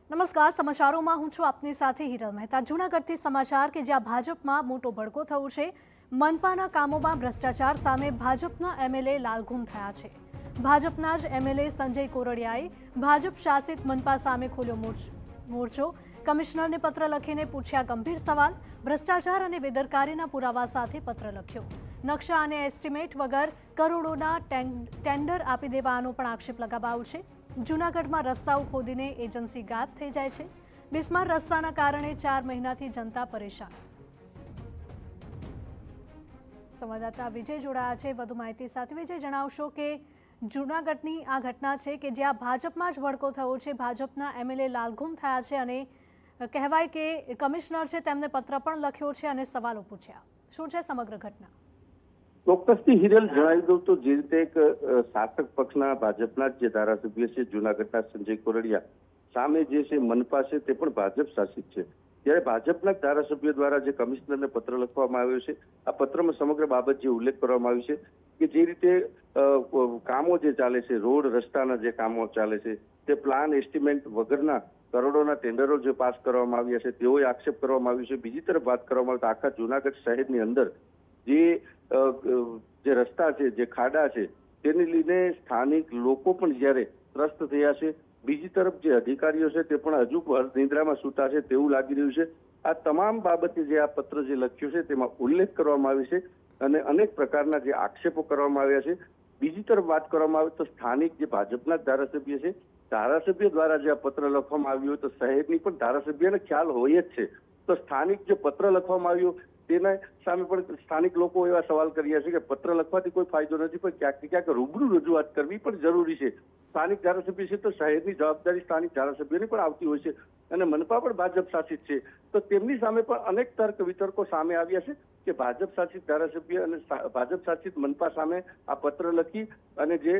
નમસ્કાર, સમાચારોમાં હું છું આપની સાથે હિરલ મહેતા। જૂનાગઢથી સમાચાર કે જ્યાં ભાજપમાં મોટો ભડકો થયો છે। મનપાના કામોમાં ભ્રષ્ટાચાર સામે ભાજપના એમએલએ લાલઘૂમ થયા છે। ભાજપના જ એમએલએ સંજય કોરડિયાએ ભાજપ શાસિત મનપા સામે ખોલ્યો મોરચો। કમિશનરને પત્ર લખીને પૂછ્યા ગંભીર સવાલ। ભ્રષ્ટાચાર અને બેદરકારીના પુરાવા સાથે પત્ર લખ્યો। નકશા અને એસ્ટિમેટ વગર કરોડોના ટેન્ડર આપી દેવાનો પણ આક્ષેપ લગાવાયો છે। જૂનાગઢમાં રસ્તાઓ ખોદીને એજન્સી ગાયબ થઈ જાય છે। બિસ્માર રસ્તાના કારણે 4 મહિનાથી જનતા પરેશાન। સંવાદદાતા વિજય જોડાયા છે વધુ માહિતી સાથે। વિજય, જણાવશો કે જૂનાગઢની આ ઘટના છે કે જ્યાં ભાજપમાં જ ભડકો થયો છે। ભાજપના એમએલએ લાલઘૂમ થયા છે અને કહેવાય કે કમિશનર છે તેમને પત્ર પણ લખ્યો છે અને સવાલો પૂછ્યા। શું છે સમગ્ર ઘટના? ચોક્કસથી હિરલ જણાવી દઉં તો જે રીતે એક શાસક પક્ષના ભાજપના જે ધારાસભ્ય છે જૂનાગઢના સંજય કોરડિયા સામે જે છે મનપા છે તે પણ ભાજપ શાસિત છે। ત્યારે ભાજપના ધારાસભ્ય દ્વારા જે કમિશનરને પત્ર લખવામાં આવ્યો છે, આ પત્રમાં સમગ્ર બાબત જે ઉલ્લેખ કરવામાં આવ્યો છે કે જે રીતે કામો જે ચાલે છે, રોડ રસ્તાના જે કામો ચાલે છે તે પ્લાન એસ્ટિમેટ વગરના કરોડોના ટેન્ડરો જે પાસ કરવામાં આવ્યા છે તેઓએ આક્ષેપ કરવામાં આવ્યો છે। બીજી તરફ વાત કરવામાં આવે તો આખા જૂનાગઢ શહેરની અંદર જે રસ્તા છે, જે ખાડા છે તેને લઈને સ્થાનિક લોકો પણ જ્યારે ત્રસ્ત થયા છે। બીજી તરફ જે અધિકારીઓ છે તે પણ હજુ નિંદ્રામાં સૂતા છે તેવું લાગી રહ્યું છે। આ તમામ બાબતે જે આ પત્ર જે લખ્યું છે તેમાં ઉલ્લેખ કરવામાં આવ્યો છે અને અનેક પ્રકારના જે આક્ષેપો કરવામાં આવ્યા છે। બીજી તરફ વાત કરવામાં આવે તો સ્થાનિક જે ભાજપના ધારાસભ્ય છે, ધારાસભ્ય દ્વારા જે આ પત્ર લખવામાં આવ્યું હોય તો શહેરની પણ ધારાસભ્યને ખ્યાલ હોય જ છે, તો સ્થાનિક જે પત્ર લખવામાં આવ્યો તેના સામે પણ સ્થાનિક લોકો એવા સવાલ કર્યા છે કે પત્ર લખવાથી કોઈ ફાયદો નથી, પણ ક્યાંક ને ક્યાંક રૂબરૂ રજૂઆત કરવી પણ જરૂરી છે। સ્થાનિક ધારાસભ્ય છે તો શહેરની જવાબદારી સ્થાનિક ધારાસભ્યોની પણ આવતી હોય છે અને મનપા પણ ભાજપ શાસિત છે, તો તેમની સામે પણ અનેક તર્ક વિતર્કો સામે આવ્યા છે કે ભાજપ શાસિત ધારાસભ્ય અને ભાજપ શાસિત મનપા સામે આ પત્ર લખી અને જે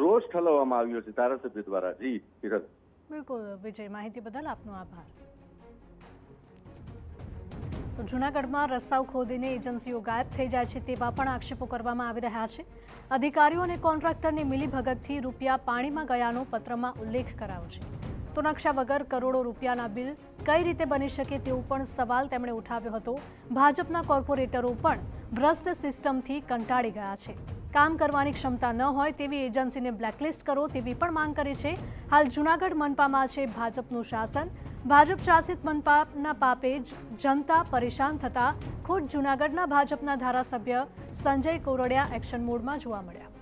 રોષ ઠલવવામાં આવ્યો છે ધારાસભ્ય દ્વારા। જી હિરલ। બિલકુલ વિજય, માહિતી બદલ આપનો આભાર। તો જૂનાગઢમાં રસ્તાઓ ખોદીને એજન્સીઓ ગાયબ થઈ જાય છે તેવા પણ આક્ષેપો કરવામાં આવી રહ્યા છે। અધિકારીઓ અને કોન્ટ્રાક્ટરની મિલીભગતથી રૂપિયા પાણીમાં ગયાનો પત્રમાં ઉલ્લેખ કરાયો છે। તો નકશા વગર કરોડો રૂપિયાના બિલ કઈ રીતે બની શકે તેવો પણ સવાલ તેમણે ઉઠાવ્યો હતો। ભાજપના કોર્પોરેટરો પણ ભ્રષ્ટ સિસ્ટમથી કંટાળી ગયા છે। કામ કરવાની ક્ષમતા ન હોય તેવી એજન્સીને બ્લેકલિસ્ટ કરો તેવી પણ માંગ કરી છે। હાલ જૂનાગઢ મનપામાં છે ભાજપનું શાસન। ભાજપ શાસિત મનપાના પાપે જનતા પરેશાન થતા ખુદ જૂનાગઢના ભાજપના ધારાસભ્ય સંજય કોરડિયા એક્શન મોડમાં જોવા મળ્યા।